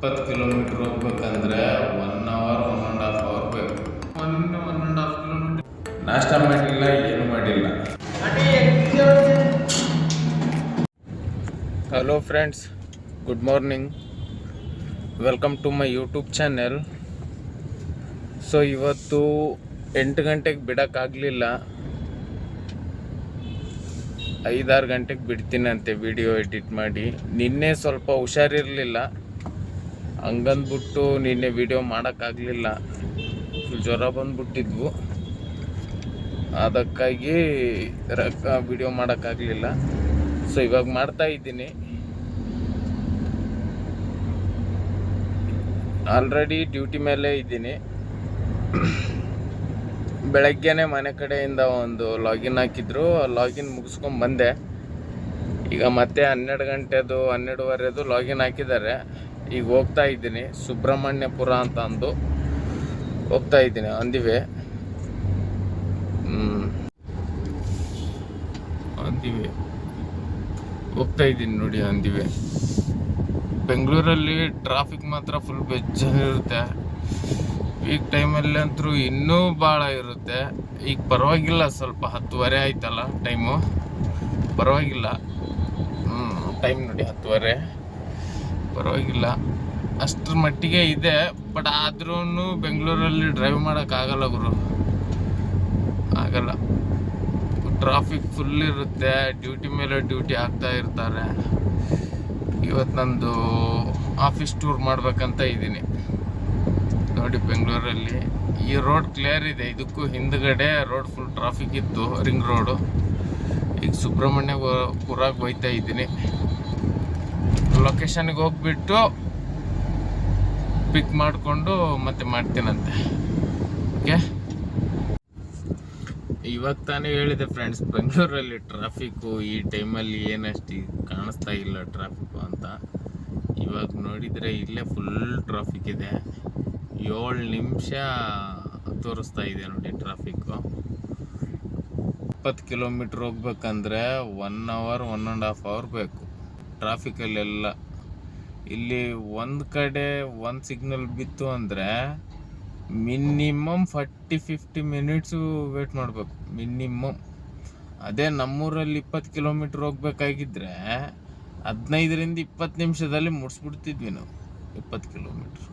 20 kilometre ಹೋಗ್ಬೇಕಂದ್ರೆ 1 hour 1.5 hour ಬೇಕು. 1.5 kilometre ನಾಷ್ಟ ಮಾಡಿಲ್ಲ, ಏನು ಮಾಡಿಲ್ಲ. Hello friends, good morning, welcome to my YouTube channel. So ಇವತ್ತು 8 ಗಂಟೆಗೆ ಬಿಡೋಕ್ಕಾಗಲಿಲ್ಲ, 5-6 ಗಂಟೆಗೆ ಬಿಡ್ತೀನಂತೆ ವಿಡಿಯೋ ಎಡಿಟ್ ಮಾಡಿ. ನಿನ್ನೆ ಸ್ವಲ್ಪ ಹುಷಾರಿರಲಿಲ್ಲ, ಹಂಗಂದ್ಬಿಟ್ಟು ನಿನ್ನೆ ವಿಡಿಯೋ ಮಾಡೋಕ್ಕಾಗಲಿಲ್ಲ. ಜ್ವರ ಬಂದ್ಬಿಟ್ಟಿದ್ವು, ಅದಕ್ಕಾಗಿ ವಿಡಿಯೋ ಮಾಡೋಕ್ಕಾಗಲಿಲ್ಲ. ಸೊ ಇವಾಗ ಮಾಡ್ತಾ ಇದ್ದೀನಿ. ಆಲ್ರೆಡಿ ಡ್ಯೂಟಿ ಮೇಲೆ ಇದ್ದೀನಿ. ಬೆಳಗ್ಗೆನೆ ಮನೆ ಕಡೆಯಿಂದ ಒಂದು ಲಾಗಿನ್ ಹಾಕಿದ್ರು, ಲಾಗಿನ್ ಮುಗಿಸ್ಕೊಂಡು ಬಂದೆ. ಈಗ ಮತ್ತೆ 12 ಗಂಟೆದು 12:30 ಲಾಗಿನ್ ಹಾಕಿದ್ದಾರೆ. ಈಗ ಹೋಗ್ತಾ ಇದ್ದೀನಿ ಸುಬ್ರಹ್ಮಣ್ಯಪುರ ಅಂತ ಅಂದು ಹೋಗ್ತಾ ಇದ್ದೀನಿ. ಅಂದಿವೆ ಹೋಗ್ತಾ ಇದ್ದೀನಿ ನೋಡಿ. ಅಂದಿವೆ ಬೆಂಗಳೂರಲ್ಲಿ ಟ್ರಾಫಿಕ್ ಮಾತ್ರ ಫುಲ್ ಬೆಜ್ಜನಿರುತ್ತೆ. ವೀಕ್ ಟೈಮಲ್ಲಿ ಅಂತೂ ಇನ್ನೂ ಭಾಳ ಇರುತ್ತೆ. ಈಗ ಪರವಾಗಿಲ್ಲ, ಸ್ವಲ್ಪ 10:30 ಆಯ್ತಲ್ಲ ಟೈಮು, ಪರವಾಗಿಲ್ಲ. ಟೈಮ್ ನೋಡಿ 10:30, ಪರವಾಗಿಲ್ಲ, ಅಷ್ಟರ ಮಟ್ಟಿಗೆ ಇದೆ. ಬಟ್ ಆದ್ರೂ ಬೆಂಗಳೂರಲ್ಲಿ ಡ್ರೈವ್ ಮಾಡೋಕ್ಕಾಗಲ್ಲ ಗುರು, ಆಗಲ್ಲ. ಟ್ರಾಫಿಕ್ ಫುಲ್ ಇರುತ್ತೆ. ಡ್ಯೂಟಿ ಮೇಲೆ ಡ್ಯೂಟಿ ಆಗ್ತಾ ಇರ್ತಾರೆ. ಇವತ್ತು ನಂದು ಆಫೀಸ್ ಟೂರ್ ಮಾಡ್ಬೇಕಂತ ಇದ್ದೀನಿ ನೋಡಿ. ಬೆಂಗಳೂರಲ್ಲಿ ಈ ರೋಡ್ ಕ್ಲಿಯರ್ ಇದೆ, ಇದಕ್ಕೂ ಹಿಂದ್ಗಡೆ ರೋಡ್ ಫುಲ್ ಟ್ರಾಫಿಕ್ ಇತ್ತು, ರಿಂಗ್ ರೋಡು. ಈಗ ಸುಬ್ರಹ್ಮಣ್ಯಪುರಕ್ಕೆ ಹೋಗ್ತಾ ಇದ್ದೀನಿ. ಲೊಕೇಶನ್ಗೆ ಹೋಗ್ಬಿಟ್ಟು ಪಿಕ್ ಮಾಡಿಕೊಂಡು ಮತ್ತೆ ಮಾಡ್ತೀನಂತೆ. ಓಕೆ, ಇವಾಗ ತಾನೇ ಹೇಳಿದೆ ಫ್ರೆಂಡ್ಸ್, ಬೆಂಗಳೂರಲ್ಲಿ ಟ್ರಾಫಿಕ್ಕು ಈ ಟೈಮಲ್ಲಿ ಏನಷ್ಟು ಕಾಣಿಸ್ತಾ ಇಲ್ಲ ಟ್ರಾಫಿಕ್ಕು ಅಂತ. ಇವಾಗ ನೋಡಿದರೆ ಇಲ್ಲೇ ಫುಲ್ ಟ್ರಾಫಿಕ್ ಇದೆ. 7 ನಿಮಿಷ ತೋರಿಸ್ತಾ ಇದೆ ನೋಡಿ ಟ್ರಾಫಿಕ್ಕು. 20 ಕಿಲೋಮೀಟ್ರ್ ಹೋಗ್ಬೇಕಂದ್ರೆ 1 ಅವರ್ 1.5 ಅವರ್ ಬೇಕು ಟ್ರಾಫಿಕಲ್ಲೆಲ್ಲ. ಇಲ್ಲಿ ಒಂದು ಕಡೆ ಒಂದು ಸಿಗ್ನಲ್ ಬಿತ್ತು ಅಂದರೆ ಮಿನಿಮಮ್ 40-50 ಮಿನಿಟ್ಸು ವೇಟ್ ಮಾಡಬೇಕು ಮಿನಿಮಮ್. ಅದೇ ನಮ್ಮೂರಲ್ಲಿ 20 ಕಿಲೋಮೀಟ್ರ್ ಹೋಗ್ಬೇಕಾಗಿದ್ರೆ 15-20 ನಿಮಿಷದಲ್ಲಿ ಮುಡಿಸ್ಬಿಡ್ತಿದ್ವಿ ನಾವು 20 ಕಿಲೋಮೀಟ್ರ್.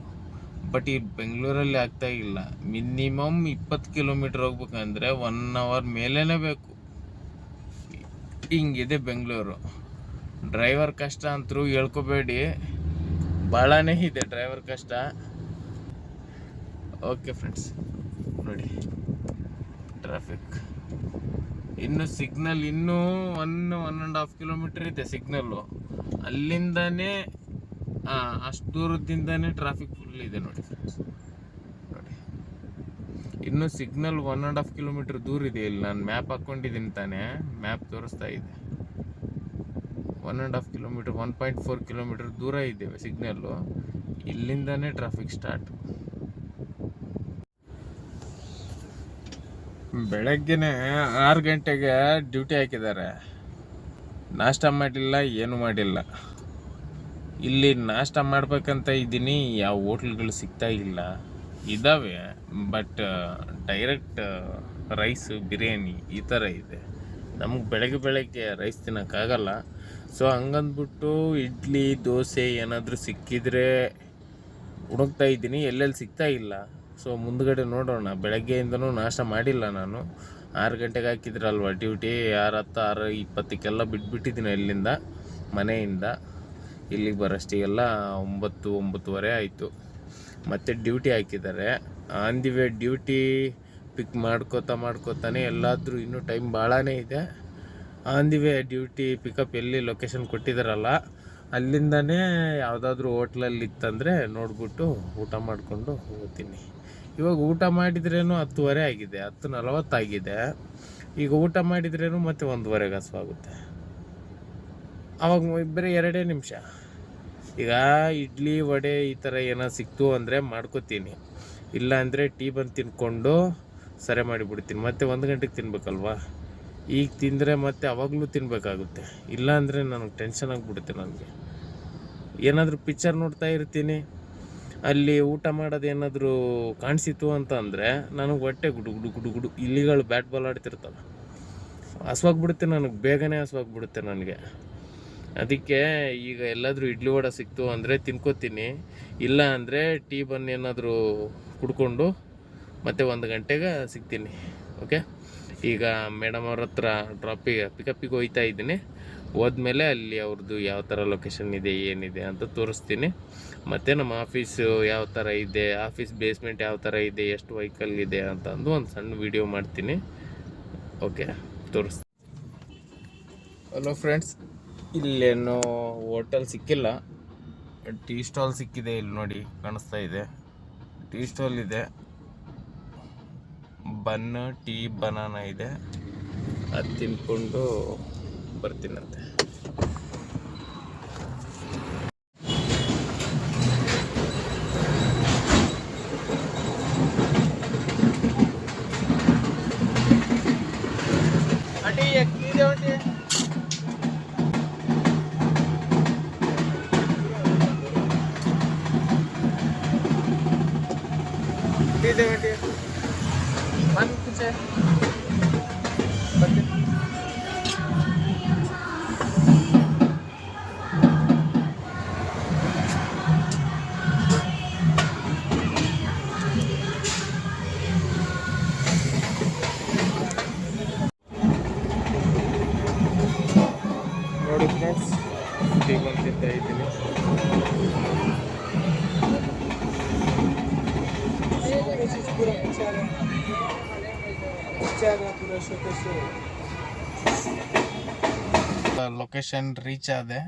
ಬಟ್ ಈ ಬೆಂಗಳೂರಲ್ಲಿ ಆಗ್ತಾ ಇಲ್ಲ. ಮಿನಿಮಮ್ 20 ಕಿಲೋಮೀಟ್ರ್ ಹೋಗ್ಬೇಕಂದ್ರೆ 1 ಅವರ್ ಮೇಲೇ ಬೇಕು. ಹಿಂಗಿದೆ ಬೆಂಗಳೂರು. ಡ್ರೈವರ್ ಕಷ್ಟ ಅಂತರೂ ಹೇಳ್ಕೋಬೇಡಿ, ಭಾಳನೇ ಇದೆ ಡ್ರೈವರ್ ಕಷ್ಟ. ಓಕೆ ಫ್ರೆಂಡ್ಸ್, ನೋಡಿ ಟ್ರಾಫಿಕ್. ಇನ್ನು ಸಿಗ್ನಲ್ ಇನ್ನೂ 1.5 ಕಿಲೋಮೀಟ್ರ್ ಇದೆ ಸಿಗ್ನಲ್ಲು. ಅಲ್ಲಿಂದನೇ ಅಷ್ಟು ದೂರದಿಂದನೇ ಟ್ರಾಫಿಕ್ ಫುಲ್ ಇದೆ ನೋಡಿ ಫ್ರೆಂಡ್ಸ್. ನೋಡಿ, ಇನ್ನು ಸಿಗ್ನಲ್ 1.5 ಕಿಲೋಮೀಟ್ರ್ ದೂರ ಇದೆ. ಇಲ್ಲಿ ನಾನು ಮ್ಯಾಪ್ ಹಾಕ್ಕೊಂಡಿದ್ದೀನಿ ತಾನೇ, ಮ್ಯಾಪ್ ತೋರಿಸ್ತಾ ಇದೆ. 1.5 ಕಿಲೋಮೀಟ್ರ್ 1.4 ಕಿಲೋಮೀಟ್ರ್ ದೂರ ಇದ್ದೇವೆ ಸಿಗ್ನಲ್ಲು. ಇಲ್ಲಿಂದನೇ ಟ್ರಾಫಿಕ್ ಸ್ಟಾರ್ಟ್. ಬೆಳಗ್ಗೆನೆ 6 ಗಂಟೆಗೆ ಡ್ಯೂಟಿ ಹಾಕಿದ್ದಾರೆ. ನಾಷ್ಟ ಮಾಡಿಲ್ಲ, ಏನು ಮಾಡಿಲ್ಲ. ಇಲ್ಲಿ ನಾಷ್ಟ ಮಾಡ್ಬೇಕಂತ ಇದ್ದೀನಿ, ಯಾವ ಹೋಟ್ಲ್ಗಳು ಸಿಗ್ತಾ ಇಲ್ಲ. ಇದ್ದಾವೆ ಬಟ್ ಡೈರೆಕ್ಟ್ ರೈಸ್ ಬಿರಿಯಾನಿ ಈ ಥರ ಇದೆ. ನಮಗೆ ಬೆಳಗ್ಗೆ ರೈಸ್ ತಿನ್ನೋಕ್ಕಾಗಲ್ಲ. ಸೊ ಹಂಗಂದ್ಬಿಟ್ಟು ಇಡ್ಲಿ ದೋಸೆ ಏನಾದರೂ ಸಿಕ್ಕಿದರೆ ಹುಡುಕ್ತಾ ಇದ್ದೀನಿ, ಎಲ್ಲೆಲ್ಲಿ ಸಿಗ್ತಾ ಇಲ್ಲ. ಸೊ ಮುಂದ್ಗಡೆ ನೋಡೋಣ. ಬೆಳಗ್ಗೆಯಿಂದನೂ ನಾಷ್ಟ ಮಾಡಿಲ್ಲ ನಾನು. 6 ಗಂಟೆಗೆ ಹಾಕಿದ್ರಲ್ವ ಡ್ಯೂಟಿ, 6:10 6:20 ಬಿಟ್ಬಿಟ್ಟಿದ್ದೀನಿ ಇಲ್ಲಿಂದ, ಮನೆಯಿಂದ ಇಲ್ಲಿಗೆ ಬರೋಷ್ಟಿಗೆಲ್ಲ 9-9:30 ಆಯಿತು. ಮತ್ತು ಡ್ಯೂಟಿ ಹಾಕಿದ್ದಾರೆ. ಆನ್ ದಿ ವೇ ಡ್ಯೂಟಿ ಪಿಕ್ ಮಾಡ್ಕೋತಾನೆ ಎಲ್ಲಾದರೂ ಇನ್ನೂ ಟೈಮ್ ಭಾಳನೇ ಇದೆ. On the way duty pickup ಎಲ್ಲಿ ಲೊಕೇಶನ್ ಕೊಟ್ಟಿದ್ದಾರಲ್ಲ ಅಲ್ಲಿಂದನೇ ಯಾವುದಾದ್ರೂ ಹೋಟ್ಲಲ್ಲಿ ಇತ್ತಂದರೆ ನೋಡ್ಬಿಟ್ಟು ಊಟ ಮಾಡಿಕೊಂಡು ಹೋಗ್ತೀನಿ. ಇವಾಗ ಊಟ ಮಾಡಿದ್ರೇನು 10:30 ಆಗಿದೆ, 10:40 ಆಗಿದೆ. ಈಗ ಊಟ ಮಾಡಿದ್ರೇನು ಮತ್ತೆ 1:15 ಹಸುವಾಗುತ್ತೆ. ಅವಾಗ ಬರೀ 2 ನಿಮಿಷ. ಈಗ ಇಡ್ಲಿ ವಡೆ ಈ ಥರ ಏನೋ ಸಿಕ್ತು ಅಂದರೆ ಮಾಡ್ಕೋತೀನಿ, ಇಲ್ಲ ಅಂದರೆ ಟೀ ಬಂದು ತಿನ್ಕೊಂಡು ಸರಿ ಮಾಡಿಬಿಡ್ತೀನಿ. ಮತ್ತೆ 1 ಗಂಟೆಗೆ ತಿನ್ಬೇಕಲ್ವಾ. ಈಗ ತಿಂದರೆ ಮತ್ತೆ ಅವಾಗಲೂ ತಿನ್ನಬೇಕಾಗುತ್ತೆ, ಇಲ್ಲ ಅಂದರೆ ನನಗೆ ಟೆನ್ಷನ್ ಆಗಿಬಿಡುತ್ತೆ ನನಗೆ. ಏನಾದರೂ ಪಿಕ್ಚರ್ ನೋಡ್ತಾ ಇರ್ತೀನಿ, ಅಲ್ಲಿ ಊಟ ಮಾಡೋದು ಏನಾದರೂ ಕಾಣಿಸಿತು ಅಂತ ಅಂದರೆ ನನಗೆ ಹೊಟ್ಟೆ ಗುಡು ಗುಡು ಗುಡು ಗುಡು ಇಲಿಗಳು ಬ್ಯಾಟ್ ಬಾಲ್ ಆಡ್ತಿರ್ತವೆ, ಹಸ್ವಾಗ್ಬಿಡುತ್ತೆ ನನಗೆ, ಬೇಗನೆ ಹಸ್ವಾಗ್ಬಿಡುತ್ತೆ ನನಗೆ. ಅದಕ್ಕೆ ಈಗ ಎಲ್ಲಾದರೂ ಇಡ್ಲಿ ವಡೆ ಸಿಕ್ತು ಅಂದರೆ ತಿನ್ಕೋತೀನಿ, ಇಲ್ಲ ಅಂದರೆ ಟೀ ಬನ್ ಏನಾದರೂ ಕುಡ್ಕೊಂಡು ಮತ್ತೆ 1 ಗಂಟೆಗೆ ಸಿಗ್ತೀನಿ. ಓಕೆ, ಈಗ ಮೇಡಮ್ ಅವ್ರ ಹತ್ರ ಪಿಕಪ್ಪಿಗೆ ಹೋಗ್ತಾ ಇದ್ದೀನಿ. ಹೋದ್ಮೇಲೆ ಅಲ್ಲಿ ಅವ್ರದ್ದು ಯಾವ ಥರ ಲೊಕೇಶನ್ ಇದೆ ಏನಿದೆ ಅಂತ ತೋರಿಸ್ತೀನಿ. ಮತ್ತು ನಮ್ಮ ಆಫೀಸು ಯಾವ ಥರ ಇದೆ, ಆಫೀಸ್ ಬೇಸ್ಮೆಂಟ್ ಯಾವ ಥರ ಇದೆ, ಎಷ್ಟು ವೆಹಿಕಲ್ ಇದೆ ಅಂತ ಅಂದು ಒಂದು ಸಣ್ಣ ವಿಡಿಯೋ ಮಾಡ್ತೀನಿ. ಓಕೆ, ತೋರಿಸ್ತೀನಿ. ಹಲೋ ಫ್ರೆಂಡ್ಸ್, ಇಲ್ಲೇನು ಹೋಟೆಲ್ ಸಿಕ್ಕಿಲ್ಲ, ಟೀ ಸ್ಟಾಲ್ ಸಿಕ್ಕಿದೆ. ಇಲ್ಲಿ ನೋಡಿ ಕಾಣಿಸ್ತಾ ಇದೆ, ಟೀ ಸ್ಟಾಲ್ ಇದೆ, ಬನ್ ಟೀ ಬನಾನಾ ಇದೆ, ಅದು ತಿನ್ಕೊಂಡು ಬರ್ತೀನಂತೆ. ನೋಡಿ ಫ್ರೆಂಡ್ಸ್, ಟೀ ಬಂತಿದ್ದ ಇದ್ದೀನಿ. ಲೊಕೇಶನ್ ರೀಚ್ ಆದೆ.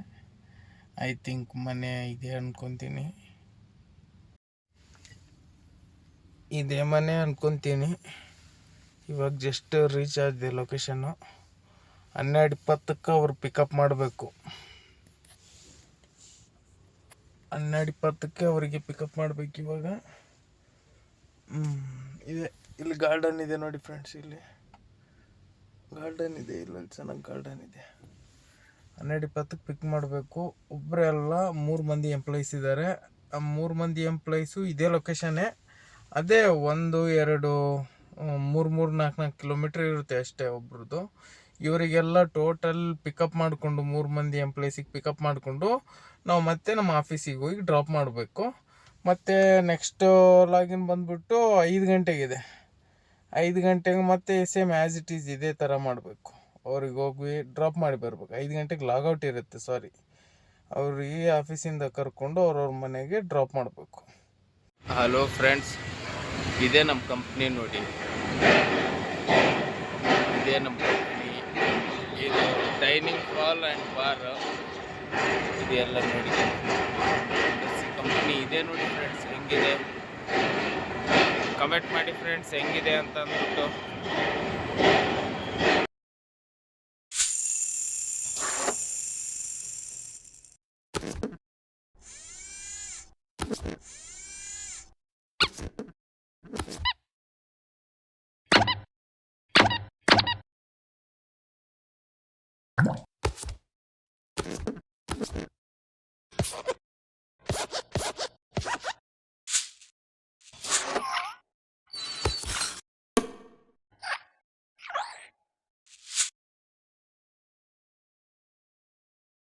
ಐ ಥಿಂಕ್ ಮನೆ ಇದೆ ಅನ್ಕೊತೀನಿ, ಇದೇ ಮನೆ ಅನ್ಕೊತೀನಿ. ಇವಾಗ ಜಸ್ಟ್ ರೀಚ್ ಆಗಿದೆ ಲೊಕೇಶನ್ನು. 12:20ಕ್ಕೆ ಅವ್ರು ಪಿಕಪ್ ಮಾಡಬೇಕು. 12:20ಕ್ಕೆ ಅವರಿಗೆ ಪಿಕಪ್ ಮಾಡಬೇಕು. ಇವಾಗ ಇದೆ, ಇಲ್ಲಿ ಗಾರ್ಡನ್ ಇದೆ ನೋಡಿ ಫ್ರೆಂಡ್ಸ್, ಇಲ್ಲಿ ಗಾರ್ಡನ್ ಇದೆ, ಇಲ್ಲೊಂದು ಚೆನ್ನಾಗಿ ಗಾರ್ಡನ್ ಇದೆ. 12:20ಕ್ಕೆ ಪಿಕ್ ಮಾಡಬೇಕು. ಒಬ್ಬರೇ ಅಲ್ಲ, 3 ಮಂದಿ ಎಂಪ್ಲಾಯೀಸ್ ಇದ್ದಾರೆ. ಆ 3 ಮಂದಿ ಎಂಪ್ಲಾಯೀಸು ಇದೇ ಲೊಕೇಶನ್ನೇ. ಅದೇ 1, 2, 3, 4 ಕಿಲೋಮೀಟ್ರ್ ಇರುತ್ತೆ ಅಷ್ಟೇ ಒಬ್ರದ್ದು. ಇವರಿಗೆಲ್ಲ ಟೋಟಲ್ ಪಿಕಪ್ ಮಾಡಿಕೊಂಡು 3 ಮಂದಿ ಎಂಪ್ಲಾಯೀಸಿಗೆ ಪಿಕಪ್ ಮಾಡಿಕೊಂಡು ನಾವು ಮತ್ತೆ ನಮ್ಮ ಆಫೀಸಿಗೆ ಹೋಗಿ ಡ್ರಾಪ್ ಮಾಡಬೇಕು. ಮತ್ತು ನೆಕ್ಸ್ಟ್ ಲಾಗಿನ್ ಬಂದುಬಿಟ್ಟು 5 ಗಂಟೆಗಿದೆ. 5 ಗಂಟೆಗೆ ಮತ್ತೆ ಸೇಮ್ ಆ್ಯಸ್ ಇಟ್ ಈಸ್ ಇದೇ ಥರ ಮಾಡಬೇಕು. ಅವ್ರಿಗೆ ಹೋಗಿ ಡ್ರಾಪ್ ಮಾಡಿ ಬರ್ಬೇಕು. 5 ಗಂಟೆಗೆ ಲಾಗೌಟ್ ಇರುತ್ತೆ, ಸಾರಿ, ಅವ್ರಿಗೆ ಆಫೀಸಿಂದ ಕರ್ಕೊಂಡು ಅವ್ರವ್ರ ಮನೆಗೆ ಡ್ರಾಪ್ ಮಾಡಬೇಕು. ಹಲೋ ಫ್ರೆಂಡ್ಸ್, ಇದೇ ನಮ್ಮ ಕಂಪ್ನಿ ನೋಡಿ, ಇದೇ ನಮ್ಮ ಕಂಪ್ನಿ. ಇದು ಡೈನಿಂಗ್ ಹಾಲ್ ಆ್ಯಂಡ್ ಬಾರ್ ಇದೆಲ್ಲ ನೋಡಿ, ಕಂಪ್ನಿ ಇದೆ ನೋಡಿ ಫ್ರೆಂಡ್ಸ್. ಹೆಂಗಿದೆ ಕಮೆಂಟ್ ಮಾಡಿ ಫ್ರೆಂಡ್ಸ್, ಹೆಂಗಿದೆ ಅಂತ ಅಂದ್ಬಿಟ್ಟು.